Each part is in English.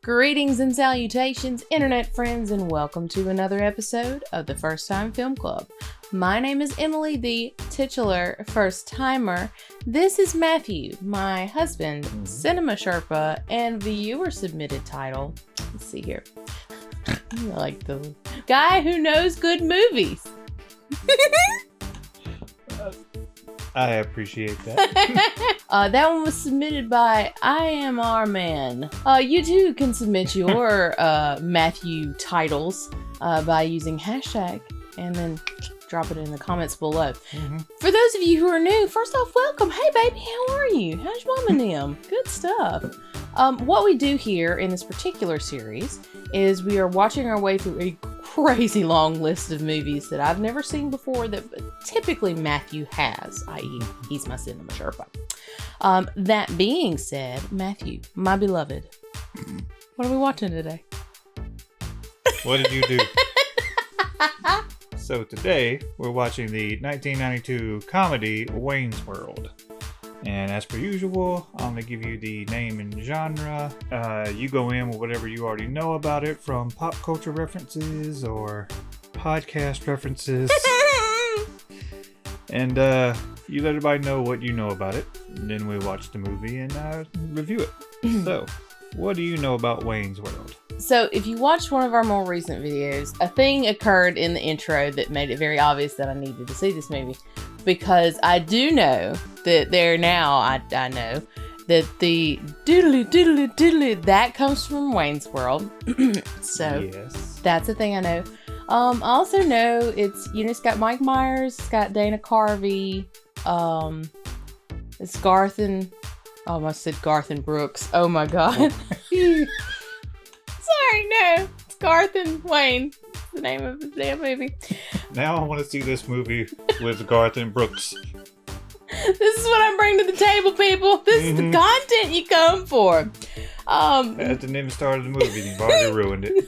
Greetings and salutations, internet friends, and welcome to another episode of the First Time Film Club. My name is Emily, the titular first timer. This is Matthew, my husband, Cinema Sherpa, and viewer submitted title. Let's see here. Like the guy who knows good movies. I appreciate that. That one was submitted by I Am Our Man. You too can submit your Matthew titles by using hashtag and then drop it in the comments below. For those of you who are new, first off, welcome. Hey baby, how are you? How's your mom and them? Good stuff. What we do here in this particular series is we are watching our way through a crazy long list of movies that I've never seen before that typically Matthew has, i.e. he's my Cinema Sherpa. That being said, Matthew, my beloved, what are we watching today? What did you do? So today, we're watching the 1992 comedy Wayne's World. And as per usual, I'm going to give you the name and genre. You go in with whatever you already know about it, from pop culture references or podcast references. And you let everybody know what you know about it. And then we watch the movie and review it. So, what do you know about Wayne's World? So, if you watched one of our more recent videos, a thing occurred in the intro that made it very obvious that I needed to see this movie. Because I do know that I know that the doodly doodly doodly, that comes from Wayne's World. So, yes. That's a thing I know. I also know it's got Mike Myers, it's got Dana Carvey, it's Garth and, I almost said Garth and Brooks. Oh my God. Sorry, no. It's Garth and Wayne. That's the name of the damn movie. Now I want to see this movie with Garth and Brooks. This is what I'm bringing to the table, people. This is the content you come for. At the name started the movie, you've already ruined it.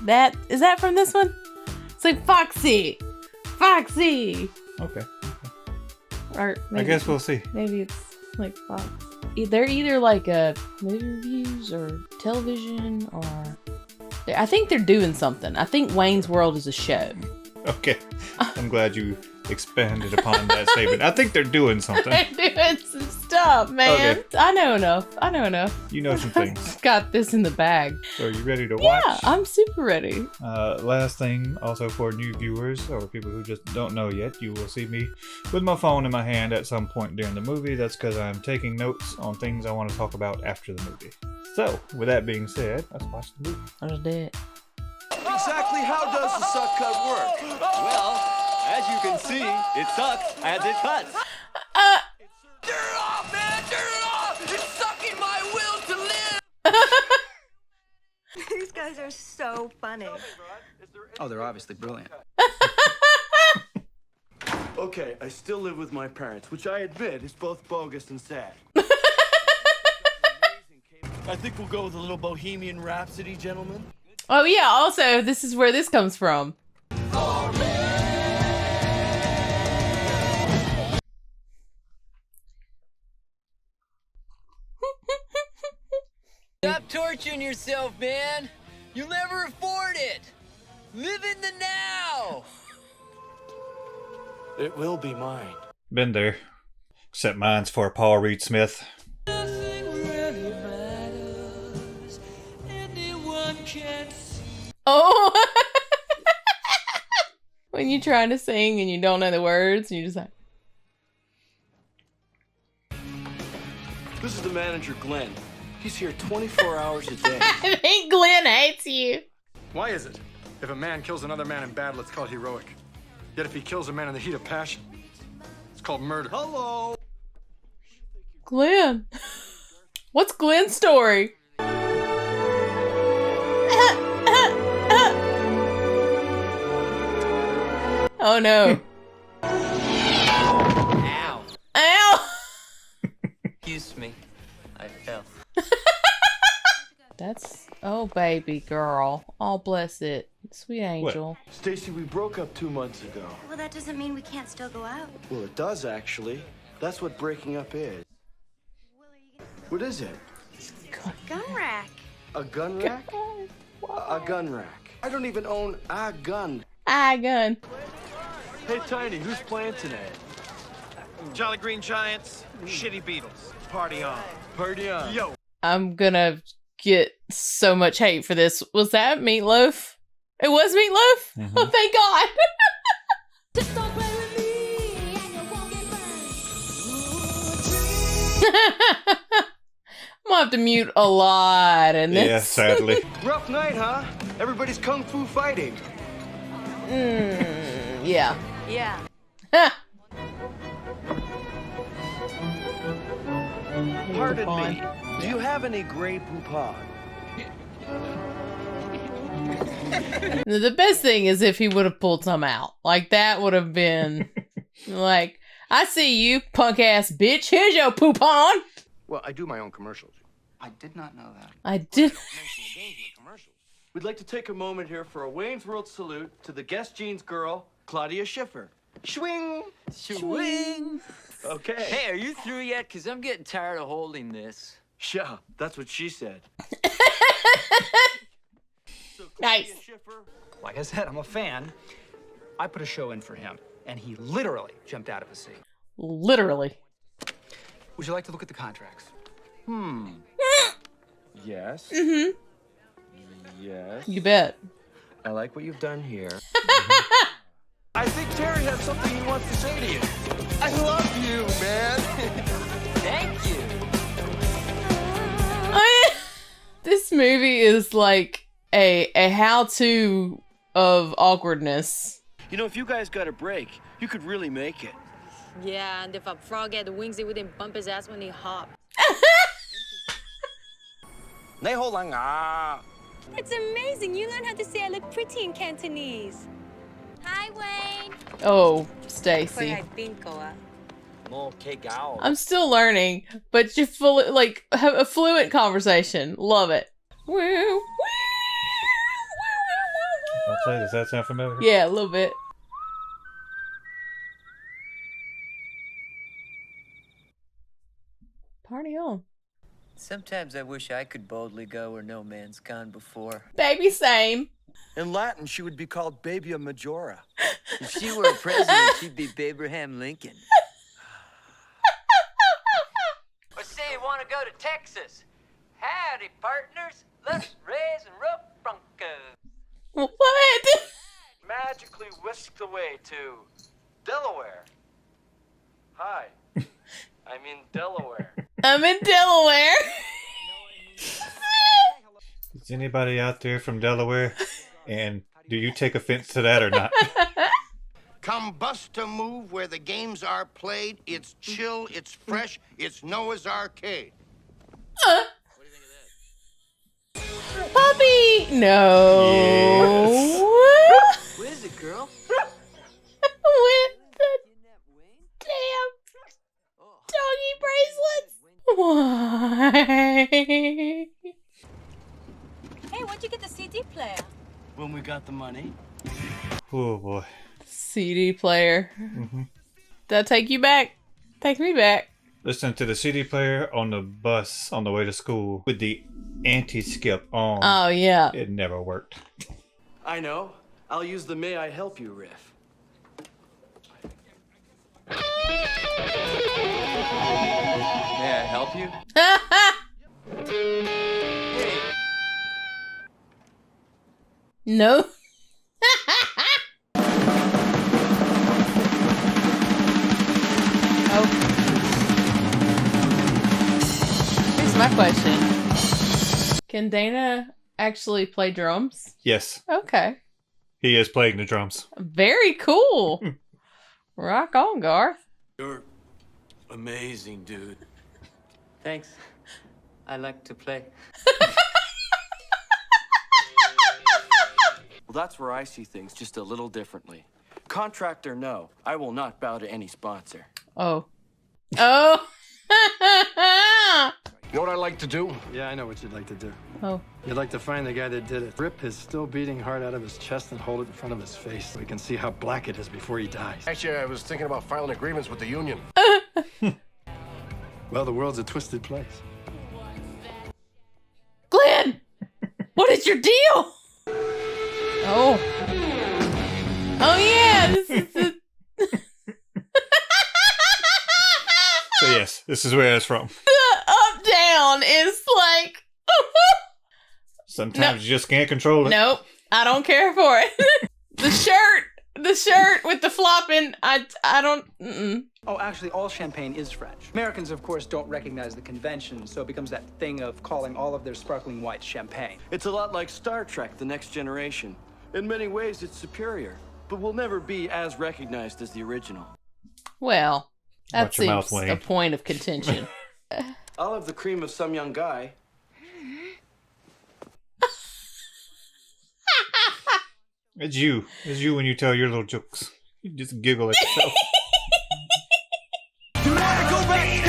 That is that from this one? It's like Foxy. Okay. Or maybe, I guess we'll see. Maybe it's like Fox. They're either like movie reviews or television, or I think they're doing something. I think Wayne's World is a show. Okay. I'm glad you expanded upon that statement. I think they're doing something. They're doing some stuff, man. Okay. I know enough. You know some things. Got this in the bag. So are you ready to watch? Yeah, I'm super ready. Last thing, also for new viewers or people who just don't know yet, you will see me with my phone in my hand at some point during the movie. That's because I'm taking notes on things I want to talk about after the movie. So, with that being said, let's watch the movie. I just did. Exactly how does the suck cut work? Well, as you can see, it sucks as it cuts. Turn it off, man! Turn it off! It's sucking my will to live! These guys are so funny. Oh, they're obviously brilliant. Okay, I still live with my parents, which I admit is both bogus and sad. I think we'll go with a little Bohemian Rhapsody, gentlemen. Oh yeah, also, this is where this comes from. Stop torturing yourself, man. You'll never afford it. Live in the now. It will be mine. Been there. Except mine's for Paul Reed Smith. Oh! When you're trying to sing and you don't know the words, and you're just like... This is the manager, Glenn. He's here 24 hours a day. I think Glenn hates you. Why is it? If a man kills another man in bad, let's call it heroic. Yet if he kills a man in the heat of passion, it's called murder. Hello! Glenn. What's Glenn's story? Oh no. Ow. Ow! Excuse me. I fell. That's... Oh, baby girl. Oh, bless it. Sweet angel. Stacy, we broke up 2 months ago. Well, that doesn't mean we can't still go out. Well, it does, actually. That's what breaking up is. What is it? Gun rack. A gun rack? A gun rack. I don't even own a gun. A gun. Hey, Tiny, who's playing tonight? Jolly Green Giants, Shitty Beatles. Party on. Party on. Yo. I'm gonna get so much hate for this. Was that Meatloaf? It was Meatloaf? Mm-hmm. Oh, thank God. I'm gonna have to mute a lot in this. Yeah, sadly. Rough night, huh? Everybody's kung fu fighting. Yeah. Yeah. Pardon me. Do you have any Grey Poupon? The best thing is if he would have pulled some out. Like, that would have been like, I see you, punk ass bitch. Here's your poupon. Well, I do my own commercials. I did not know that. I did. We'd like to take a moment here for a Wayne's World salute to the Guess Jeans girl, Claudia Schiffer. Schwing! Swing. Okay. Hey, are you through yet? Because I'm getting tired of holding this. Yeah, that's what she said. So, Nice. Claudia Schiffer, Like I said, I'm a fan. I put a show in for him, and he literally jumped out of his seat. Literally. Would you like to look at the contracts? yes. Mm-hmm. Yes. You bet. I like what you've done here. I think Terry has something he wants to say to you. I love you, man. Thank you. This movie is like a how-to of awkwardness. You know, if you guys got a break, you could really make it. Yeah, and if a frog had wings, it wouldn't bump his ass when he hopped. It's amazing. You learn how to say I look pretty in Cantonese. Hi, Wayne. Oh, Stacy. I'm still learning, but you fully like have a fluent conversation. Love it. I'll say, does that sound familiar? Yeah, a little bit. Party on. Sometimes I wish I could boldly go where no man's gone before. Baby, same. In Latin, she would be called Babia Majora. If she were a president, she'd be Abraham Lincoln. Or say you want to go to Texas. Howdy, partners. Let's raise and rope broncos. What? Magically whisked away to Delaware. Hi. I'm in Delaware. I'm in Delaware. Is anybody out there from Delaware? And do you take offense to that or not? Come bust a move where the games are played. It's chill, it's fresh, it's Noah's Arcade. Puppy! No. Yes. What is it, girl? With the damn doggy bracelets. Why? Hey, where'd you get the CD player? When we got the money. Oh boy. CD player. That'll take you back. Take me back. Listen to the CD player on the bus on the way to school with the anti-skip on. Oh, yeah. It never worked. I know. I'll use the May I Help You riff. May I help you? No. Oh. Here's my question. Can Dana actually play drums? Yes, Okay. he is playing the drums. Very cool. Rock on, Garth. You're amazing, dude. Thanks. I like to play. Well, that's where I see things just a little differently. Contractor, no. I will not bow to any sponsor. Oh. Oh. You know what I like to do? Yeah, I know what you'd like to do. Oh. You'd like to find the guy that did it, rip his still beating heart out of his chest and hold it in front of his face so we can see how black it is before he dies. Actually, I was thinking about filing agreements with the union. Well, the world's a twisted place. What is your deal? Oh. Oh yeah, this is the... So yes, this is where it's from. The up down is like... Sometimes you just can't control it. Nope, I don't care for it. The shirt with the flopping, I don't... Mm-mm. Oh, actually, all champagne is French. Americans, of course, don't recognize the convention, so it becomes that thing of calling all of their sparkling whites champagne. It's a lot like Star Trek: The Next Generation. In many ways, it's superior, but will never be as recognized as the original. Well, that Watch your mouth, seems Wayne. a point of contention. I'll have the cream of some young guy. It's you. It's you when you tell your little jokes. You just giggle at yourself. You want to go backstage?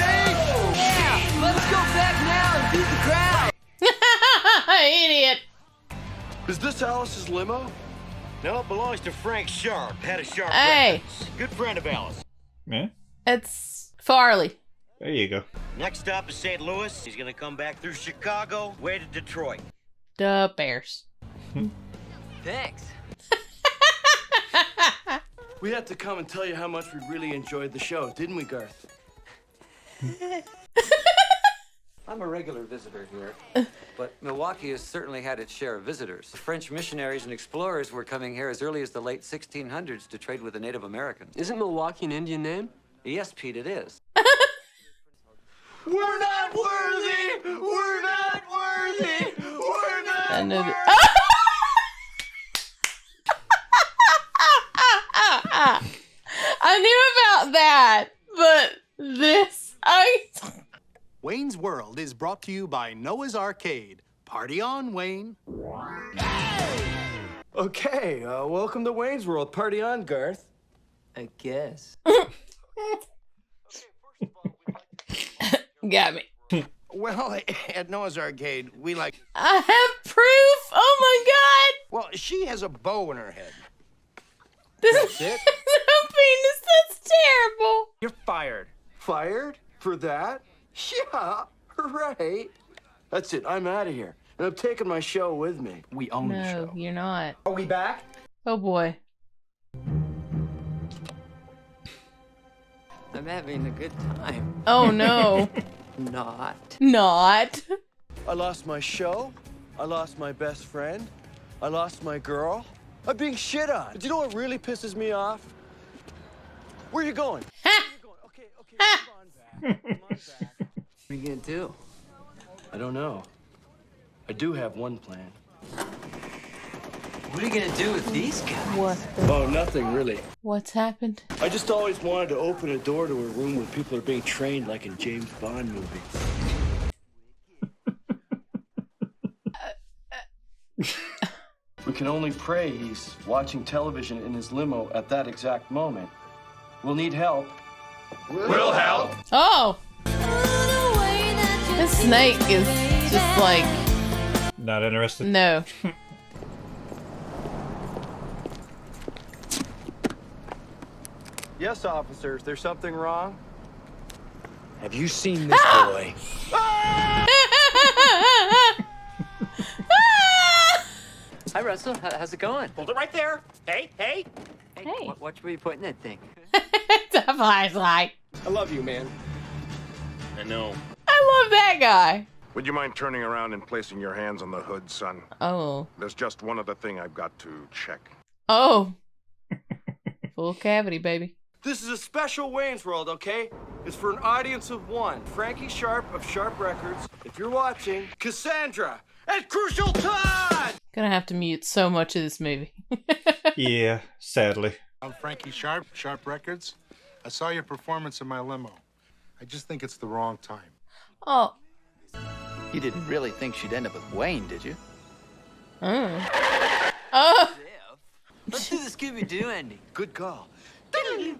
Yeah, let's go back now and beat the crowd. Idiot. Is this Alice's limo? No, it belongs to Frank Sharp, head of Sharp Hey. Records. Good friend of Alice. Yeah, It's Farley. there you go. Next stop is St. Louis. He's gonna come back through Chicago, way to Detroit. The Bears. Thanks. We had to come and tell you how much we really enjoyed the show, didn't we, Garth? I'm a regular visitor here, but Milwaukee has certainly had its share of visitors. French missionaries and explorers were coming here as early as the late 1600s to trade with the Native Americans. Isn't Milwaukee an Indian name? Yes, Pete, it is. We're not worthy! We're not worthy! We're not I know worthy! I knew about that, but this, Wayne's World is brought to you by Noah's Arcade. Party on, Wayne. Okay, welcome to Wayne's World. Party on, Garth. I guess. got me. Well, at Noah's Arcade, we like... I have proof. Oh my god. Well, she has a bow in her head. This That's is it? no penis. That's terrible. You're fired. Fired? For that? Yeah, right. That's it. I'm out of here. And I'm taking my show with me. We own the No, show. you're not. Are we back? Oh boy. I'm having a good time. Oh no. Not. Not. I lost my show. I lost my best friend. I lost my girl. I'm being shit on. Do you know what really pisses me off? Where you going? Where you going? Okay, come on back. Come on back. What are you gonna do? I don't know. I do have one plan. What are you gonna do with these guys? What? Oh, nothing really. What's happened? I just always wanted to open a door to a room where people are being trained like in James Bond movies. We can only pray he's watching television in his limo at that exact moment. We'll need help. We'll help. Oh. This snake is just like Not interested. no. Yes, officers, there's something wrong? Have you seen this boy? Hi, Russell. How's it going? Hold it right there. Hey. Hey. Watch where you put in that thing. It's a flashlight. I love you, man. I know. I love that guy. Would you mind turning around and placing your hands on the hood, son? Oh. There's just one other thing I've got to check. Oh. Full cavity, baby. This is a special Wayne's World, okay? It's for an audience of one. Frankie Sharp of Sharp Records. If you're watching, Cassandra at Crucial Time! Gonna have to mute so much of this movie. Yeah, sadly. I'm Frankie Sharp, Sharp Records. I saw your performance in my limo. I just think it's the wrong time. Oh. You didn't really think she'd end up with Wayne, did you? Oh. Let's do the Scooby-Doo ending. Good call. There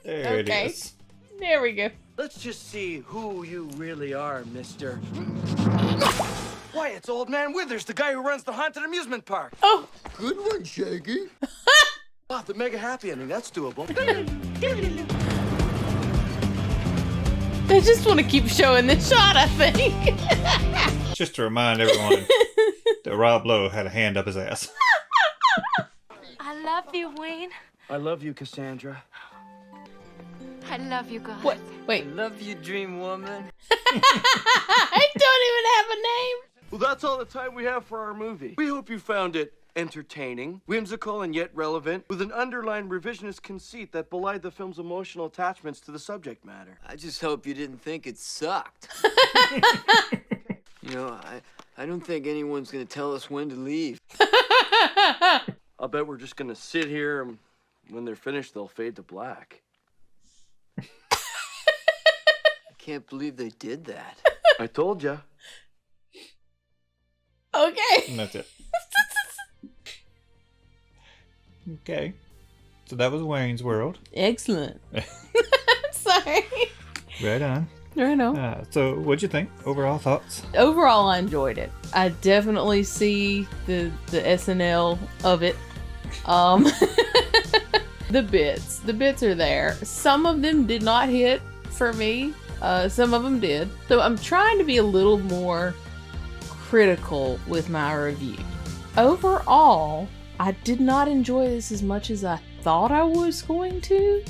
it Okay. is. There we go. Let's just see who you really are, mister. Why, it's Old Man Withers, the guy who runs the haunted amusement park. Oh. Good one, Shaggy. Oh, the mega happy ending, that's doable. They just want to keep showing this shot, I think. Just to remind everyone that Rob Lowe had a hand up his ass. I love you, Wayne. I love you, Cassandra. I love you, God. What? Wait. I love you, dream woman. I don't even have a name. Well, that's all the time we have for our movie. We hope you found it entertaining, whimsical, and yet relevant, with an underlying revisionist conceit that belied the film's emotional attachments to the subject matter. I just hope you didn't think it sucked. You know, I don't think anyone's gonna tell us when to leave. I'll bet we're just gonna sit here, and when they're finished, they'll fade to black. I can't believe they did that. I told ya. Okay. And that's it. Okay. So that was Wayne's World. Excellent. Sorry. Right on. Right on. So what'd you think? Overall thoughts? Overall, I enjoyed it. I definitely see the SNL of it. The bits are there. Some of them did not hit for me. Some of them did. So I'm trying to be a little more critical with my review. Overall, I did not enjoy this as much as I thought I was going to.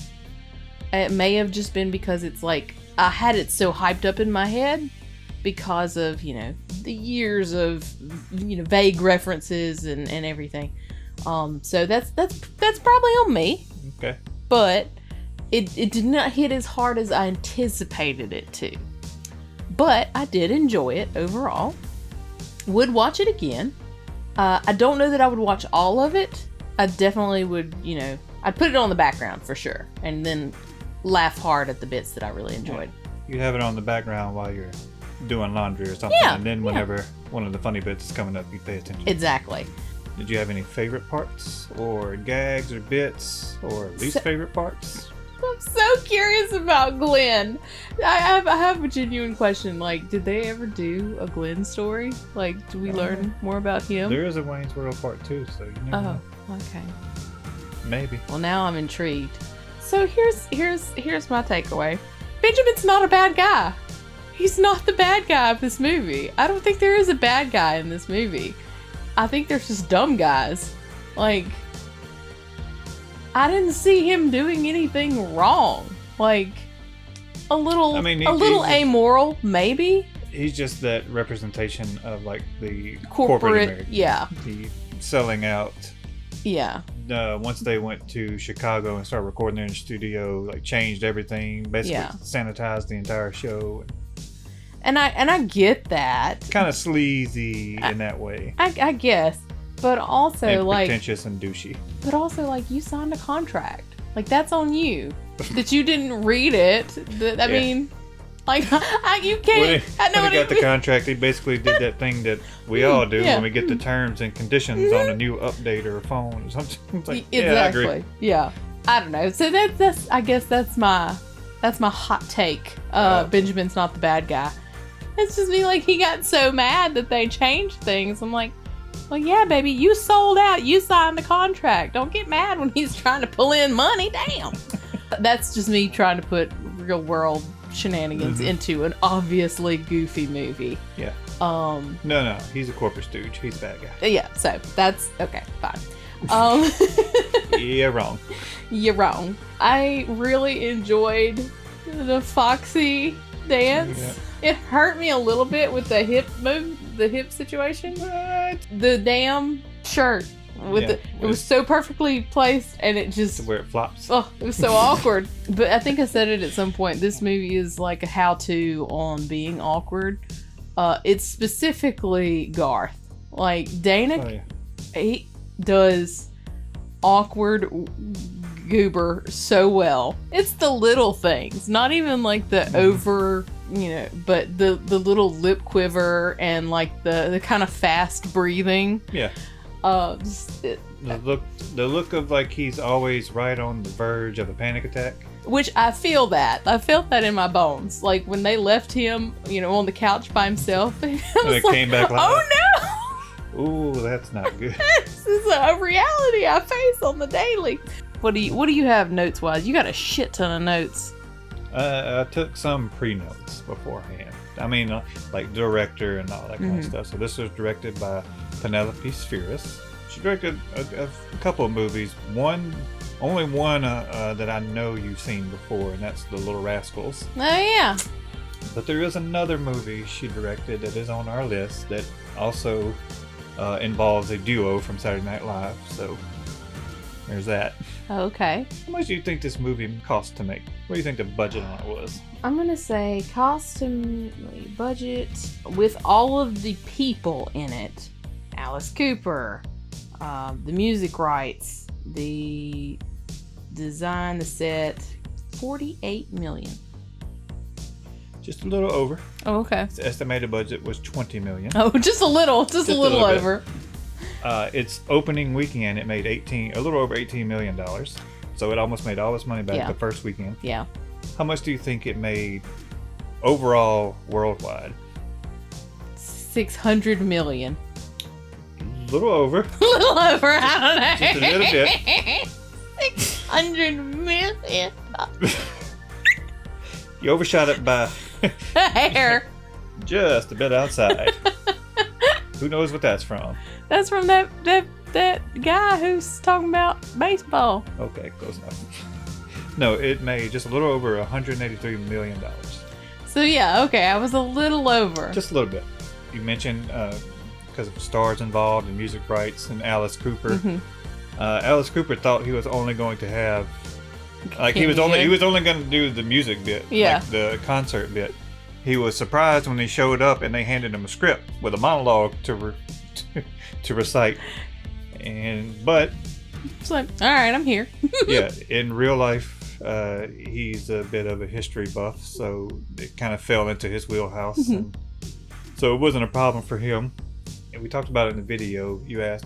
It may have just been because it's like I had it so hyped up in my head because of, you know, the years of, you know, vague references and everything. So that's probably on me. Okay. But it did not hit as hard as I anticipated it to. But I did enjoy it overall. Would watch it again. I don't know that I would watch all of it. I definitely would, you know, I'd put it on the background for sure. And then laugh hard at the bits that I really enjoyed. You have it on the background while you're doing laundry or something. Yeah, and then whenever one of the funny bits is coming up, you pay attention. Exactly. Did you have any favorite parts or gags or bits or least favorite parts? I'm so curious about Glenn. I have a genuine question. Like, did they ever do a Glenn story? Like, do we learn more about him? There is a Wayne's World Part 2, so you never know. Okay. Maybe. Well, now I'm intrigued. So here's my takeaway. Benjamin's not a bad guy. He's not the bad guy of this movie. I don't think there is a bad guy in this movie. I think there's just dumb guys. Like, I didn't see him doing anything wrong. Like, a little amoral, maybe. He's just that representation of like the corporate America. Yeah. The selling out. Yeah. Once they went to Chicago and started recording there in the studio, like changed everything, basically sanitized the entire show. And I get that. Kind of sleazy in that way. I guess. But also, and like, pretentious and douchey. But also, like, you signed a contract. Like, that's on you. That you didn't read it. I mean, like, you can't. When he got the contract, he basically did that thing that we all do when we get the terms and conditions on a new update or a phone or something. It's like, exactly. I agree. Yeah. I don't know. So that's I guess that's my hot take. Benjamin's not the bad guy. It's just me, like, he got so mad that they changed things. I'm like, well, yeah, baby, you sold out. You signed the contract. Don't get mad when he's trying to pull in money. Damn. That's just me trying to put real world shenanigans into an obviously goofy movie. Yeah. No, he's a corporate stooge. He's a bad guy. Yeah, so that's okay, fine. Yeah, wrong. You're wrong. I really enjoyed the Foxy Dance. Yeah. It hurt me a little bit with the hip situation. What? The damn shirt it was so perfectly placed, and it just where it flops. Oh, it was so awkward. But I think I said it at some point. This movie is like a how-to on being awkward. It's specifically Garth. Like Dana, he does awkward goober so well. It's the little things, not even like the over, you know, but the little lip quiver and like the kind of fast breathing. Yeah. The look of like he's always right on the verge of a panic attack. Which I feel that. I felt that in my bones. Like when they left him, you know, on the couch by himself. And it came back like, oh no! Ooh, that's not good. This is a reality I face on the daily. What do you have notes wise? You got a shit ton of notes. I took some pre-notes beforehand. I mean, like director and all that kind of stuff. So this was directed by Penelope Spheris. She directed a couple of movies. Only one that I know you've seen before, and that's The Little Rascals. Oh yeah. But there is another movie she directed that is on our list that also involves a duo from Saturday Night Live. So there's that. Okay. How much do you think this movie cost to make? What do you think the budget on it was? I'm gonna say cost to budget with all of the people in it. Alice Cooper, the music rights, the design, the set, $48 million. Just a little over. Oh, okay. Its estimated budget was $20 million. Oh, just a little over. Its opening weekend, it made a little over $18 million. So it almost made all its money back the first weekend. Yeah. How much do you think it made overall worldwide? $600 million. A little over. A little over, I don't know. Just a little bit. $600 million. You overshot it by hair. Just a bit outside. Who knows what that's from? That's from that guy who's talking about baseball. Okay, close enough. No, it made just a little over $183 million. So yeah, okay, I was a little over. Just a little bit. You mentioned because of stars involved and music rights and Alice Cooper. Alice Cooper thought he was only going to have he was only going to do the music bit, like the concert bit. He was surprised when they showed up and they handed him a script with a monologue to recite. But it's like, all right, I'm here. Yeah, in real life, he's a bit of a history buff, so it kind of fell into his wheelhouse. And so it wasn't a problem for him. And we talked about it in the video. You asked,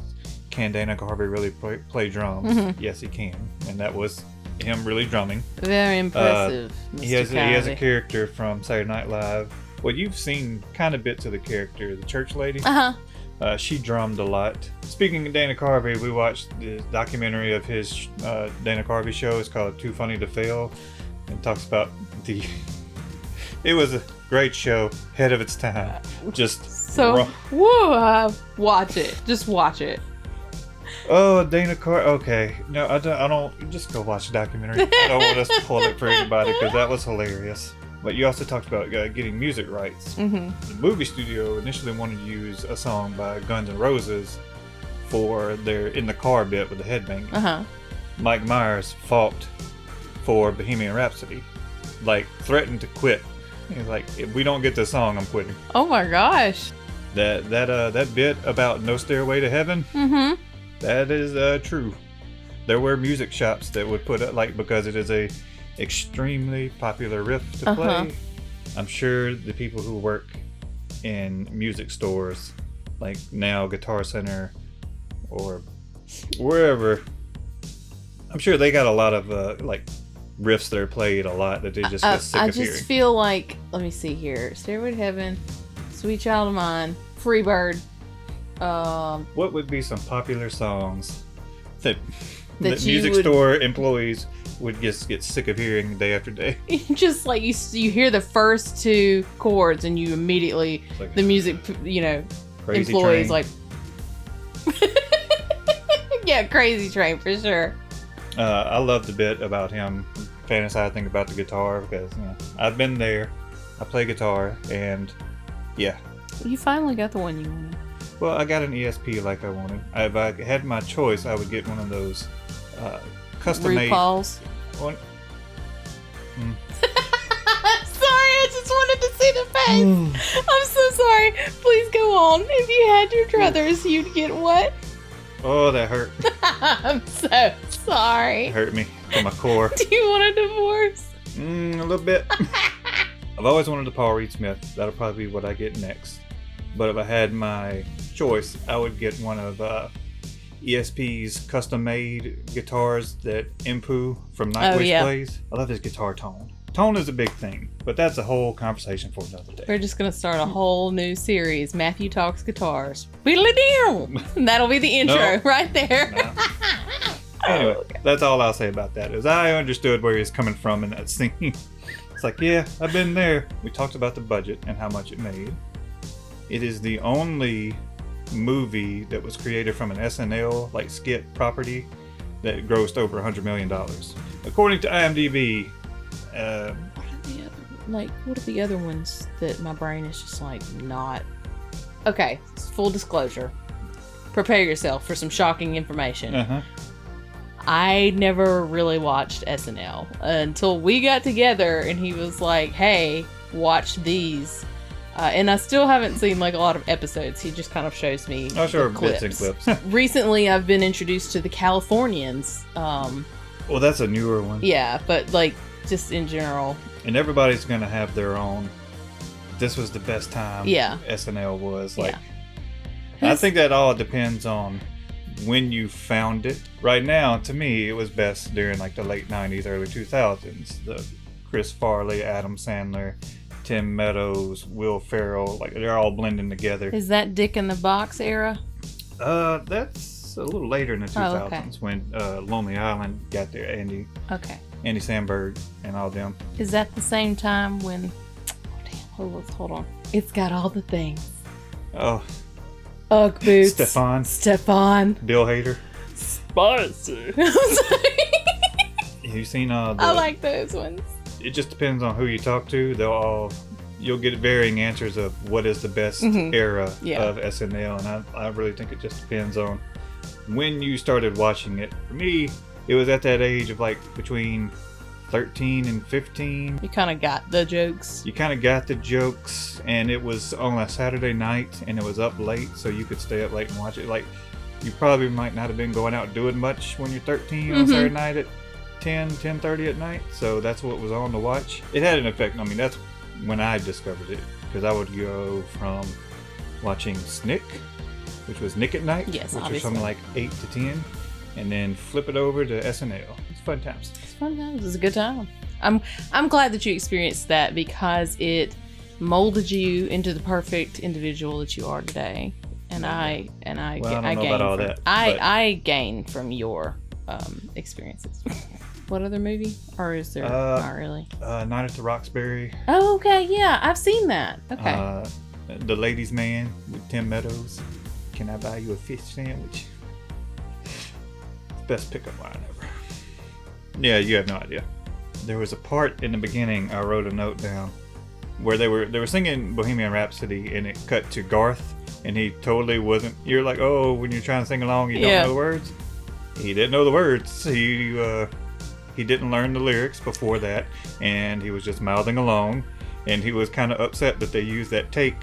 can Dana Carvey really play drums? Yes, he can. And that was him really drumming. Very impressive. He has a character from Saturday Night Live. Well, you've seen kind of bits of the character, the church lady. She drummed a lot. Speaking of Dana Carvey, we watched the documentary of his Dana Carvey show. It's called Too Funny to Fail, and talks about it was a great show, ahead of its time. Watch it. Just watch it. Oh, Dana Carvey. Okay, no, I don't. Just go watch the documentary. I don't want to spoil it for anybody because that was hilarious. But you also talked about getting music rights. The movie studio initially wanted to use a song by Guns N' Roses for their In the Car bit with the headbanging. Mike Myers fought for Bohemian Rhapsody, like threatened to quit. He's like, if we don't get this song, I'm quitting. Oh my gosh. That bit about No Stairway to Heaven. That is true. There were music shops that would put it because it is a extremely popular riff to play. I'm sure the people who work in music stores, like now Guitar Center or wherever, I'm sure they got a lot of riffs that are played a lot that they just get sick of hearing. I just feel like, let me see here, Stairway to Heaven, Sweet Child of Mine, Freebird. What would be some popular songs that music store employees would just get sick of hearing day after day? Just like you hear the first two chords and you immediately the music Crazy employees Train. like yeah, Crazy Train for sure. I love the bit about him fantasizing about the guitar because I've been there. I play guitar and You finally got the one you wanted. Well, I got an ESP like I wanted. If I had my choice, I would get one of those custom-made. RuPaul's. One. Sorry, I just wanted to see the face. I'm so sorry. Please go on. If you had your druthers, you'd get what? Oh, that hurt. I'm so sorry. It hurt me to my core. Do you want a divorce? A little bit. I've always wanted a Paul Reed Smith. That'll probably be what I get next. But if I had my choice, I would get one of ESP's custom-made guitars that Impu from Nightwish plays. I love his guitar tone. Tone is a big thing, but that's a whole conversation for another day. We're just going to start a whole new series, Matthew Talks Guitars. Wheedly-doo! That'll be the intro right there. Anyway, that's all I'll say about that, is I understood where he's coming from in that scene. It's like, yeah, I've been there. We talked about the budget and how much it made. It is the only movie that was created from an SNL like skit property that grossed over $100 million. According to IMDb, what are the other ones that my brain is just like not... Okay, full disclosure. Prepare yourself for some shocking information. I never really watched SNL until we got together and he was like, hey, watch these. And I still haven't seen like a lot of episodes. He just kind of shows me bits and clips. Recently, I've been introduced to the Californians. Well, that's a newer one. Yeah, but like just in general. And everybody's going to have their own. This was the best time SNL was. Like, I think that all depends on when you found it. Right now, to me, it was best during like the late 90s, early 2000s. The Chris Farley, Adam Sandler, Tim Meadows, Will Ferrell, like they're all blending together. Is that Dick in the Box era? That's a little later in the 2000s when Lonely Island got there. Andy Samberg and all them. Is that the same time when? Hold on. It's got all the things. Oh. Ugg boots. Stefan. Bill Hader. Spicy. You've seen I like those ones. It just depends on who you talk to. You'll get varying answers of what is the best era of SNL, and I really think it just depends on when you started watching it. For me, it was at that age of like between 13 and 15. You kind of got the jokes. And it was on a Saturday night, and it was up late, so you could stay up late and watch it. Like, you probably might not have been going out doing much when you're 13 on Saturday night at 10:30 at night, so that's what was on to watch. It had an effect on me. That's when I discovered it, because I would go from watching Snick, which was Nick at Night, which was from like 8 to 10, and then flip it over to SNL. It's fun times. It's a good time. I'm glad that you experienced that, because it molded you into the perfect individual that you are today. And I gain from your experiences. What other movie? Or is there not really? Night at the Roxbury. Oh, okay, yeah, I've seen that. Okay. The Ladies' Man with Tim Meadows. Can I buy you a fish sandwich? Best pickup line ever. Yeah, you have no idea. There was a part in the beginning, I wrote a note down, where they were singing Bohemian Rhapsody, and it cut to Garth, and he totally wasn't. You're like, oh, when you're trying to sing along, you don't know the words. He didn't know the words. He didn't learn the lyrics before that, and he was just mouthing along, and he was kind of upset that they used that take.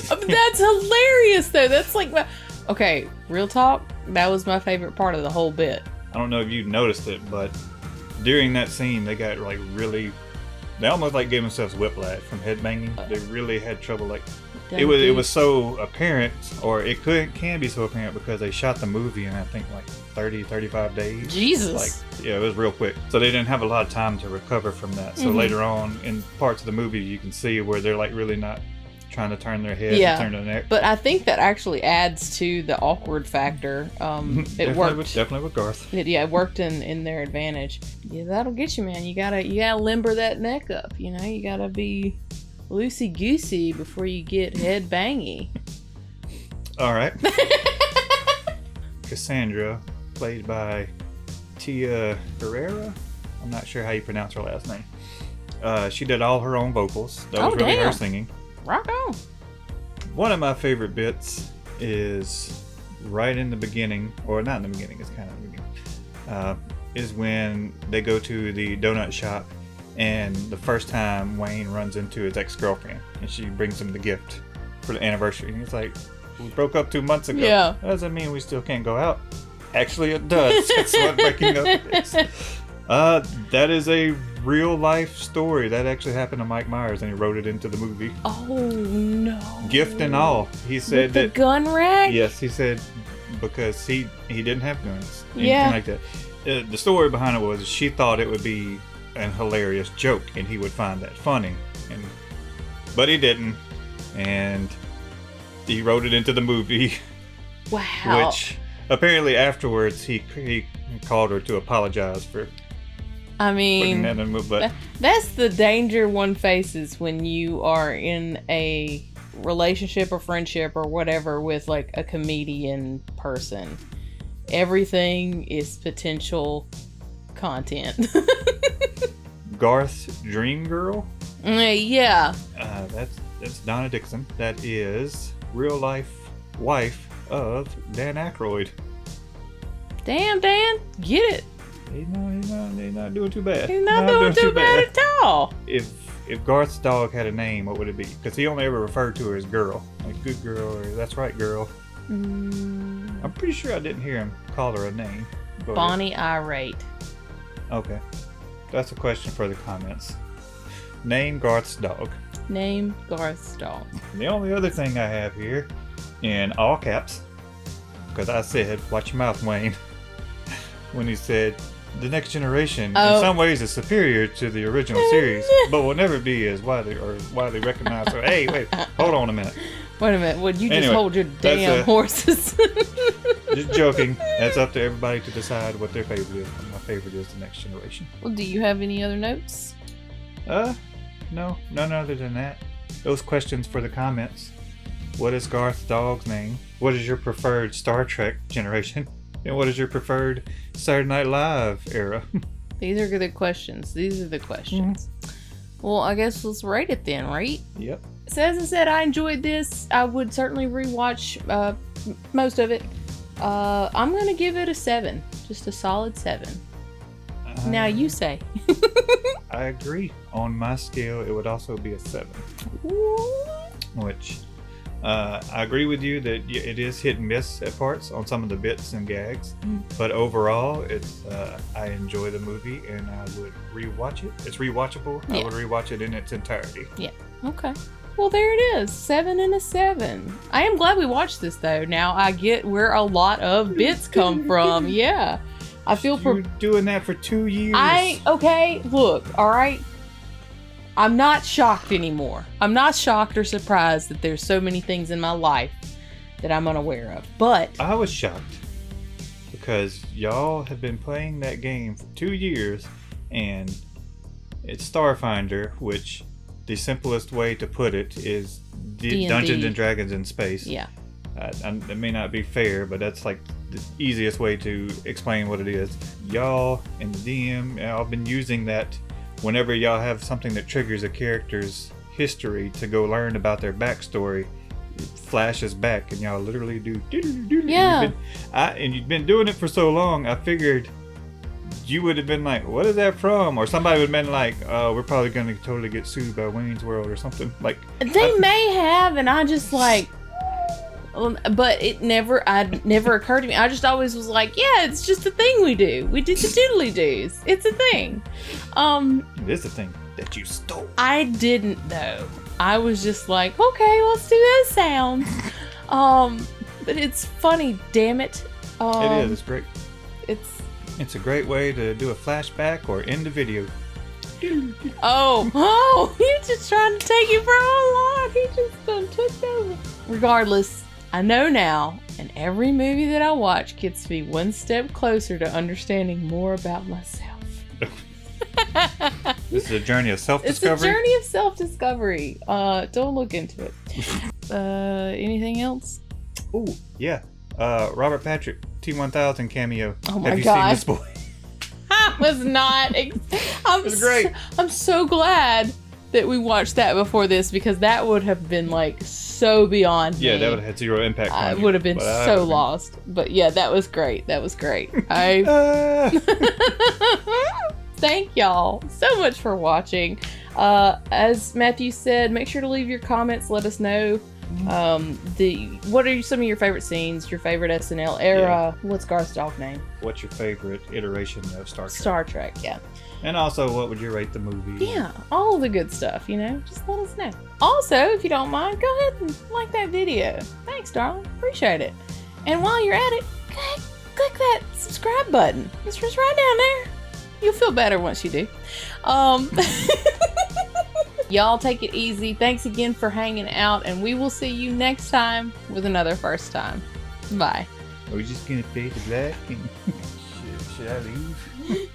That's hilarious, though. That's like, okay, real talk. That was my favorite part of the whole bit. I don't know if you noticed it, but during that scene, they got like really. They almost like gave themselves whiplash from headbanging. They really had trouble. Like it was so apparent, or it can be so apparent because they shot the movie in I think like 35 days. Jesus. Like it was real quick. So they didn't have a lot of time to recover from that. So later on in parts of the movie, you can see where they're like really not trying to turn their head and turn their neck. But I think that actually adds to the awkward factor. It worked. Definitely with Garth. It worked in their advantage. Yeah, that'll get you, man. You gotta limber that neck up. You know, you gotta be loosey goosey before you get head bangy. All right. Cassandra, played by Tia Herrera. I'm not sure how you pronounce her last name. She did all her own vocals. That was really her singing. Rock on. One of my favorite bits is right in the beginning, or not in the beginning, it's kind of in the beginning, is when they go to the donut shop, and the first time Wayne runs into his ex-girlfriend, and she brings him the gift for the anniversary. And he's like, we broke up 2 months ago. Yeah. That doesn't mean we still can't go out. Actually, it does. That's what breaking up is. That is a real life story. That actually happened to Mike Myers, and he wrote it into the movie. Oh, no. Gift and all. He said With the gun rack? Yes, he said because he didn't have guns. Anything like that. The story behind it was she thought it would be an hilarious joke, and he would find that funny. But he didn't. And he wrote it into the movie. Wow. Which apparently afterwards he called her to apologize for I mean, that in my butt. That's the danger one faces when you are in a relationship or friendship or whatever with like a comedian person. Everything is potential content. Garth's Dream Girl? Yeah. That's Donna Dixon. That is real life wife of Dan Aykroyd. Damn, Dan, get it. He's not doing too bad. He's not doing too bad at all. If Garth's dog had a name, what would it be? Because he only ever referred to her as girl. Like, good girl, or that's right, girl. I'm pretty sure I didn't hear him call her a name. Bonnie Irate. Okay. That's a question for the comments. Name Garth's dog. Name Garth's dog. And the only other thing I have here, in all caps, because I said, watch your mouth, Wayne, when he said, the next generation in some ways is superior to the original series, but will never be as widely recognized. So, hey, wait, hold on a minute. Wait a minute, would you just hold your damn horses? Just joking. That's up to everybody to decide what their favorite is. My favorite is the next generation. Well, do you have any other notes? No, none other than that. Those questions for the comments. What is Garth's dog's name? What is your preferred Star Trek generation? And what is your preferred Saturday Night Live era? These are good questions. These are the questions. Well, I guess let's rate it then, right? Yep. So as I said, I enjoyed this. I would certainly rewatch most of it. I'm going to give it a 7. Just a solid 7. Now you say. I agree. On my scale, it would also be a 7. Which... I agree with you that it is hit and miss at parts on some of the bits and gags, but overall, it's I enjoy the movie and I would rewatch it. It's rewatchable. Yeah. I would rewatch it in its entirety. Yeah. Okay. Well, there it is. 7 and a 7. I am glad we watched this though. Now I get where a lot of bits come from. Yeah. I feel You're doing that for 2 years. Okay. Look. All right. I'm not shocked anymore. I'm not shocked or surprised that there's so many things in my life that I'm unaware of. But I was shocked because y'all have been playing that game for 2 years, and it's Starfinder, which the simplest way to put it is D&D. Dungeons and Dragons in space. Yeah. It may not be fair, but that's like the easiest way to explain what it is. Y'all and the DM, y'all been using that. Whenever y'all have something that triggers a character's history to go learn about their backstory, it flashes back and y'all literally do. Yeah. And you've been doing it for so long, I figured you would have been like, what is that from? Or somebody would have been like, oh, we're probably going to totally get sued by Wayne's World or something. Like they may have, and I just like... But it never occurred to me. I just always was like, yeah, it's just a thing we do. We did the doodly doos. It's a thing. It is a thing that you stole. I didn't though. I was just like, okay, let's do those sounds. But it's funny, damn it. It is. It's great. It's a great way to do a flashback or end the video. Oh, he's just trying to take it for a lot. He just done took over. Regardless, I know now, and every movie that I watch gets me one step closer to understanding more about myself. This is a journey of self-discovery. It's a journey of self-discovery. Don't look into it. Anything else? Oh, yeah. Robert Patrick, T-1000 cameo. Oh my Have you God. seen this boy? I was not. It's great. I'm so glad that we watched that before this, because that would have been like so beyond me. Yeah, that would have had zero impact on I you, would have been but so lost. But yeah, that was great. That was great. Thank y'all so much for watching. As Matthew said, make sure to leave your comments. Let us know what are some of your favorite scenes, your favorite SNL era. Yeah. What's Garth's dog name? What's your favorite iteration of Star Trek? Star Trek, yeah. And also, what would you rate the movie? Yeah, all the good stuff, just let us know. Also, if you don't mind, go ahead and like that video. Thanks, darling. Appreciate it. And while you're at it, click that subscribe button. It's just right down there. You'll feel better once you do. Y'all take it easy. Thanks again for hanging out, and we will see you next time with another first time. Bye. Are we just gonna fade to black? Should I leave?